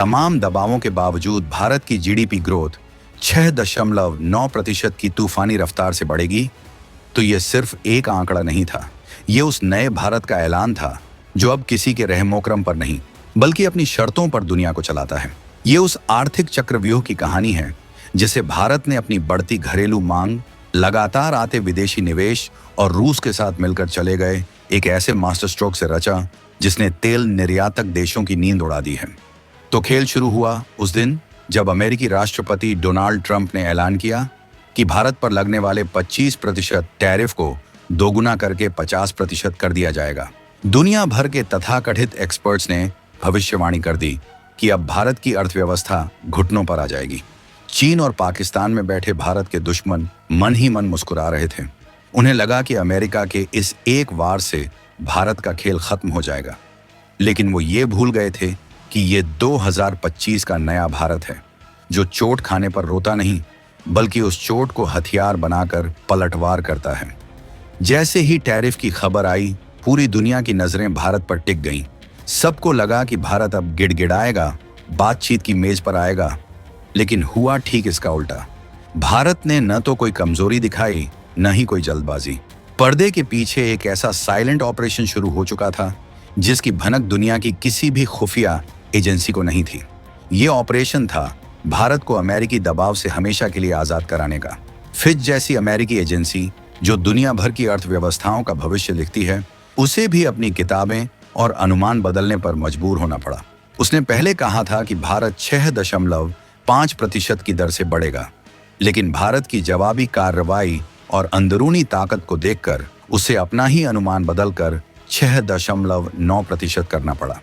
तमाम दबावों के बावजूद भारत की जीडीपी ग्रोथ 6.9% की तूफानी रफ्तार से बढ़ेगी, तो यह सिर्फ एक आंकड़ा नहीं था। यह उस नए भारत का ऐलान था जो अब किसी के रहमोकरम पर नहीं, बल्कि अपनी शर्तों पर दुनिया को चलाता है। ये उस आर्थिक चक्रव्यूह की कहानी है जिसे भारत ने अपनी बढ़ती घरेलू मांग, लगातार आते विदेशी निवेश और रूस के साथ मिलकर चले गए एक ऐसे मास्टर स्ट्रोक से रचा जिसने तेल निर्यातक देशों की नींद उड़ा दी है। तो खेल शुरू हुआ उस दिन जब अमेरिकी राष्ट्रपति डोनाल्ड ट्रंप ने ऐलान किया कि भारत पर लगने वाले 25% टैरिफ को दोगुना करके 50% कर दिया जाएगा। दुनिया भर के तथाकथित एक्सपर्ट्स ने भविष्यवाणी कर दी कि अब भारत की अर्थव्यवस्था घुटनों पर आ जाएगी। चीन और पाकिस्तान में बैठे भारत के दुश्मन मन ही मन मुस्कुरा रहे थे। उन्हें लगा कि अमेरिका के इस एक वार से भारत का खेल खत्म हो जाएगा, लेकिन वो ये भूल गए थे कि ये 2025 का नया भारत है जो चोट खाने पर रोता नहीं, बल्कि उस चोट को हथियार बनाकर पलटवार करता है। जैसे ही टैरिफ की खबर आई, पूरी दुनिया की नजरें भारत पर टिक गईं। सबको लगा कि भारत अब गिड़गिड़ाएगा, बातचीत की मेज पर आएगा, लेकिन हुआ ठीक इसका उल्टा। भारत ने न तो कोई कमजोरी दिखाई, न ही कोई जल्दबाजी। पर्दे के पीछे एक ऐसा साइलेंट ऑपरेशन शुरू हो चुका था जिसकी भनक दुनिया की किसी भी खुफिया एजेंसी को नहीं थी। ये ऑपरेशन था भारत को अमेरिकी दबाव से हमेशा के लिए आजाद कराने का। फिच जैसी अमेरिकी एजेंसी जो दुनिया भर की अर्थव्यवस्थाओं का भविष्य लिखती है, उसे भी अपनी किताबें और अनुमान बदलने पर मजबूर होना पड़ा। उसने पहले कहा था कि भारत 6.5% की दर से बढ़ेगा, लेकिन भारत की जवाबी कार्रवाई और अंदरूनी ताकत को देखकर उसे अपना ही अनुमान बदलकर 6.9% करना पड़ा।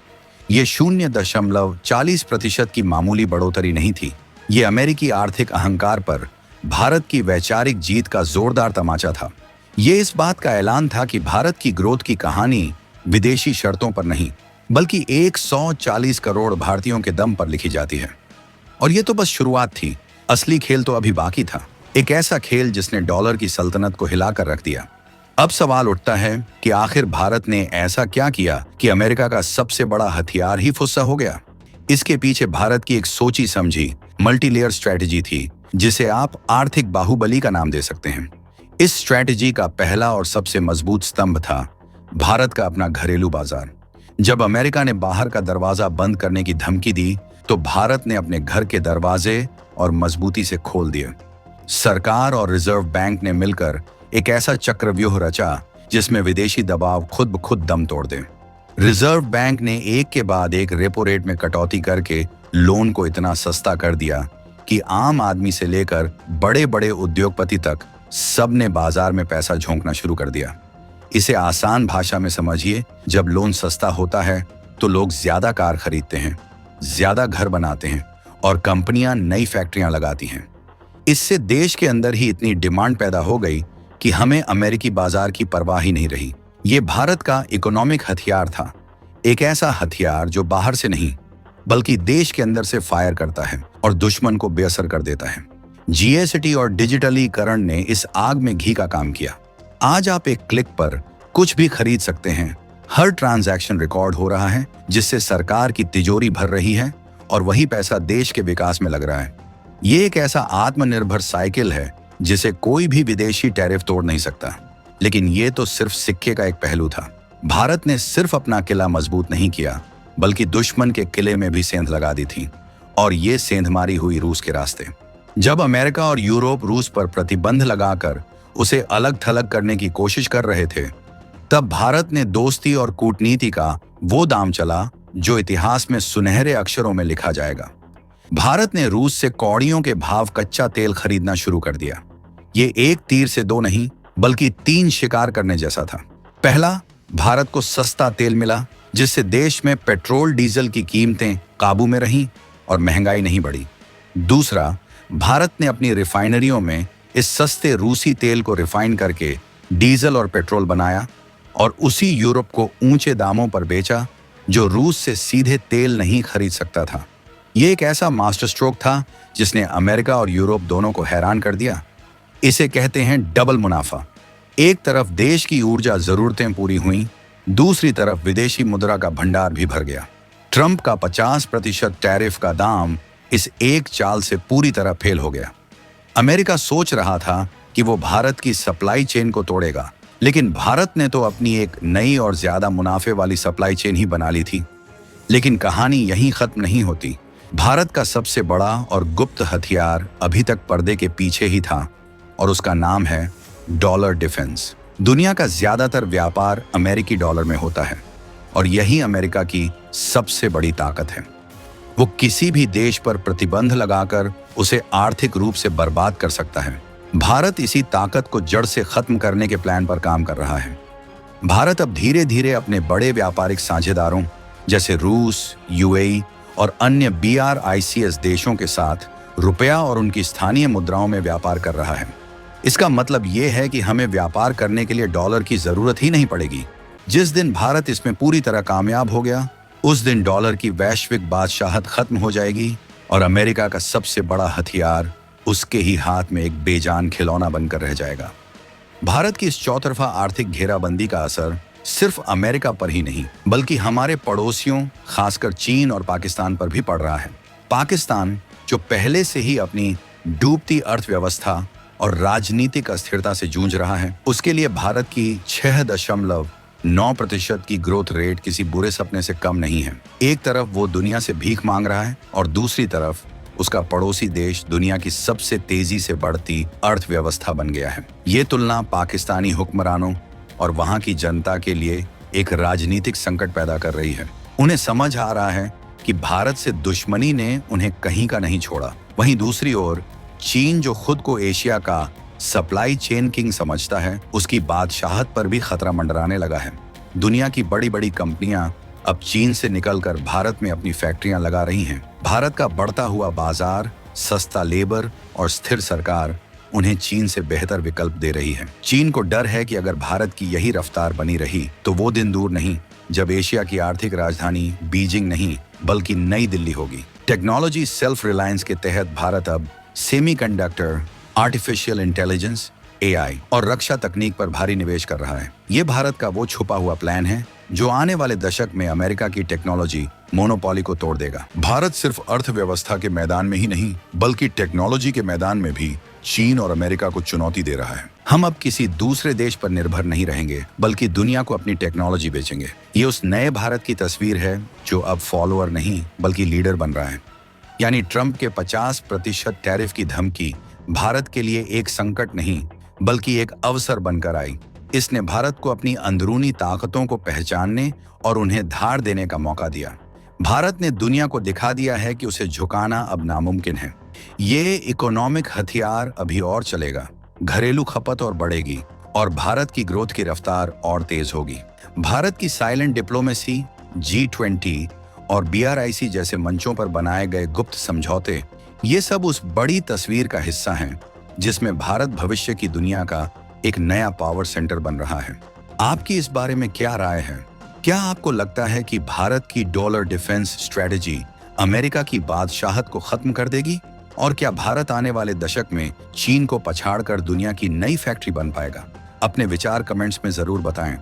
ये 0.40% की मामूली बढ़ोतरी नहीं थी। ये अमेरिकी आर्थिक अहंकार पर भारत की वैचारिक जीत का जोरदार तमाचा था। ये इस बात का ऐलान था कि भारत की ग्रोथ की कहानी विदेशी शर्तों पर नहीं, बल्कि 140 करोड़ भारतीयों के दम पर लिखी जाती है। और ये तो बस शुरुआत थी, असली खेल तो अभी बाकी था। एक ऐसा खेल जिसने डॉलर की सल्तनत को हिलाकर रख दिया। अब सवाल उठता है कि आखिर भारत ने ऐसा क्या किया कि अमेरिका का सबसे बड़ा हथियार ही फुस्सा हो गया। इसके पीछे भारत की एक सोची समझी मल्टीलेयर स्ट्रेटजी थी जिसे आप आर्थिक बाहुबली का नाम दे सकते हैं। इस स्ट्रेटजी का पहला और सबसे मजबूत स्तंभ था भारत का अपना घरेलू बाजार। जब अमेरिका ने बाहर का दरवाजा बंद करने की धमकी दी, तो भारत ने अपने घर के दरवाजे और मजबूती से खोल दिए। सरकार और रिजर्व बैंक ने मिलकर एक ऐसा चक्रव्यूह रचा जिसमें विदेशी दबाव खुद ब खुद दम तोड़ दे। रिजर्व बैंक ने एक के बाद एक रेपो रेट में कटौती करके लोन को इतना सस्ता कर दिया कि आम आदमी से लेकर बड़े बड़े उद्योगपति तक सब ने बाजार में पैसा झोंकना शुरू कर दिया। इसे आसान भाषा में समझिए, जब लोन सस्ता होता है तो लोग ज्यादा कार खरीदते हैं, ज्यादा घर बनाते हैं और कंपनियां नई फैक्ट्रियां लगाती हैं। इससे देश के अंदर ही इतनी डिमांड पैदा हो गई कि हमें अमेरिकी बाजार की परवाह ही नहीं रही। ये भारत का इकोनॉमिक हथियार था, एक ऐसा हथियार जो बाहर से नहीं बल्कि देश के अंदर से फायर करता है और दुश्मन को बेअसर कर देता है। जीएसटी और डिजिटलीकरण ने इस आग में घी का काम किया। आज आप एक क्लिक पर कुछ भी खरीद सकते हैं। हर ट्रांजैक्शन रिकॉर्ड हो रहा है, जिससे सरकार की तिजोरी भर रही है और वही पैसा देश के विकास में लग रहा है। ये एक ऐसा आत्मनिर्भर साइकिल है जिसे कोई भी विदेशी टैरिफ तोड़ नहीं सकता। लेकिन ये तो सिर्फ सिक्के का एक पहलू था। भारत ने सिर्फ अपना किला मजबूत नहीं किया, बल्कि दुश्मन के किले में भी सेंध लगा दी थी, और ये सेंधमारी हुई रूस के रास्ते। जब अमेरिका और यूरोप रूस पर प्रतिबंध लगाकर उसे अलग थलग करने की कोशिश कर रहे थे, तब भारत ने दोस्ती और कूटनीति का वो दाम चला जो इतिहास में सुनहरे अक्षरों में लिखा जाएगा। भारत ने रूस से कौड़ियों के भाव कच्चा तेल खरीदना शुरू कर दिया। ये एक तीर से दो नहीं, बल्कि 3 शिकार करने जैसा था। पहला, भारत को सस्ता तेल मिला, जिससे देश में पेट्रोल डीजल की कीमतें काबू में रहीं और महंगाई नहीं बढ़ी। दूसरा, भारत ने अपनी रिफाइनरियों में इस सस्ते रूसी तेल को रिफाइन करके डीजल और पेट्रोल बनाया और उसी यूरोप को ऊंचे दामों पर बेचा जो रूस से सीधे तेल नहीं खरीद सकता था। ये एक ऐसा मास्टर स्ट्रोक था जिसने अमेरिका और यूरोप दोनों को हैरान कर दिया। इसे कहते हैं डबल मुनाफा। एक तरफ देश की ऊर्जा जरूरतें पूरी हुई, दूसरी तरफ विदेशी मुद्रा का भंडार भी भर गया। ट्रंप का 50% टैरिफ का दाम इस एक चाल से पूरी तरह फेल हो गया। अमेरिका सोच रहा था कि वो भारत की सप्लाई चेन को तोड़ेगा, लेकिन भारत ने तो अपनी एक नई और ज्यादा मुनाफे वाली सप्लाई चेन ही बना ली थी। लेकिन कहानी यहीं खत्म नहीं होती। भारत का सबसे बड़ा और गुप्त हथियार अभी तक पर्दे के पीछे ही था और उसका नाम है डॉलर डिफेंस। दुनिया का ज्यादातर व्यापार अमेरिकी डॉलर में होता है और यही अमेरिका की सबसे बड़ी ताकत है। वो किसी भी देश पर प्रतिबंध लगाकर उसे आर्थिक रूप से बर्बाद कर सकता है। भारत इसी ताकत को जड़ से खत्म करने के प्लान पर काम कर रहा है। भारत अब धीरे धीरे अपने बड़े व्यापारिक साझेदारों जैसे रूस, यूएई और अन्य BRICS देशों के साथ रुपया और उनकी स्थानीय मुद्राओं में व्यापार कर रहा है। इसका मतलब ये है कि हमें व्यापार करने के लिए डॉलर की जरूरत ही नहीं पड़ेगी। जिस दिन भारत इसमें पूरी तरह कामयाब हो गया, उस दिन डॉलर की वैश्विक बादशाहत खत्म हो जाएगी और अमेरिका का सबसे बड़ा हथियार उसके ही हाथ में एक बेजान खिलौना बनकर रह जाएगा। भारत की इस चौतरफा आर्थिक घेराबंदी का असर सिर्फ अमेरिका पर ही नहीं, बल्कि हमारे पड़ोसियों, खासकर चीन और पाकिस्तान पर भी पड़ रहा है। पाकिस्तान, जो पहले से ही अपनी डूबती अर्थव्यवस्था और राजनीतिक अस्थिरता से जूझ रहा है, उसके लिए भारत की 6.9% की ग्रोथ रेट किसी बुरे सपने से कम नहीं है। एक तरफ वो दुनिया से भीख मांग रहा है और दूसरी तरफ उसका पड़ोसी देश दुनिया की सबसे तेजी से बढ़ती अर्थव्यवस्था बन गया है। ये तुलना पाकिस्तानी हुक्मरानों और वहां की जनता के लिए एक राजनीतिक संकट पैदा कर रही है। उन्हें समझ आ रहा है कि भारत से दुश्मनी ने उन्हें कहीं का नहीं छोड़ा। वहीं दूसरी ओर चीन, जो खुद को एशिया का सप्लाई चेन किंग समझता है, उसकी बादशाहत पर भी खतरा मंडराने लगा है। दुनिया की बड़ी बड़ी कंपनियां अब चीन से निकलकर भारत में अपनी फैक्ट्रियां लगा रही हैं। भारत का बढ़ता हुआ बाजार, सस्ता लेबर और स्थिर सरकार उन्हें चीन से बेहतर विकल्प दे रही है। चीन को डर है कि अगर भारत की यही रफ्तार बनी रही तो वो दिन दूर नहीं जब एशिया की आर्थिक राजधानी बीजिंग नहीं बल्कि नई दिल्ली होगी। टेक्नोलॉजी सेल्फ रिलायंस के तहत भारत अब सेमीकंडक्टर, आर्टिफिशियल इंटेलिजेंस, AI और रक्षा तकनीक पर भारी निवेश कर रहा है। ये भारत का वो छुपा हुआ प्लान है जो आने वाले दशक में अमेरिका की टेक्नोलॉजी मोनोपोली को तोड़ देगा। भारत सिर्फ अर्थव्यवस्था के मैदान में ही नहीं बल्कि टेक्नोलॉजी के मैदान में भी चीन और अमेरिका को चुनौती दे रहा है। हम अब किसी दूसरे देश पर निर्भर नहीं रहेंगे बल्कि दुनिया को अपनी टेक्नोलॉजी बेचेंगे। ये उस नए भारत की तस्वीर है जो अब फॉलोअर नहीं बल्कि लीडर बन रहा है। यानी ट्रंप के 50% टैरिफ की धमकी भारत के लिए एक संकट नहीं बल्कि एक अवसर बनकर आई। इसने भारत को अपनी अंदरूनी ताकतों को पहचानने और उन्हें धार देने का मौका दिया। भारत ने दुनिया को दिखा दिया है कि उसे झुकाना अब नामुमकिन है। ये इकोनॉमिक हथियार अभी और चलेगा, घरेलू खपत और बढ़ेगी और भारत की ग्रोथ की रफ्तार और तेज होगी। भारत की साइलेंट डिप्लोमेसी, G20 और BRIC जैसे मंचों पर बनाए गए गुप्त समझौते, ये सब उस बड़ी तस्वीर का हिस्सा हैं जिसमें भारत भविष्य की दुनिया का एक नया पावर सेंटर बन रहा है। आपकी इस बारे में क्या राय है? क्या आपको लगता है कि भारत की डॉलर डिफेंस स्ट्रेटजी अमेरिका की बादशाहत को खत्म कर देगी? और क्या भारत आने वाले दशक में चीन को पछाड़कर दुनिया की नई फैक्ट्री बन पाएगा? अपने विचार कमेंट्स में जरूर बताएं।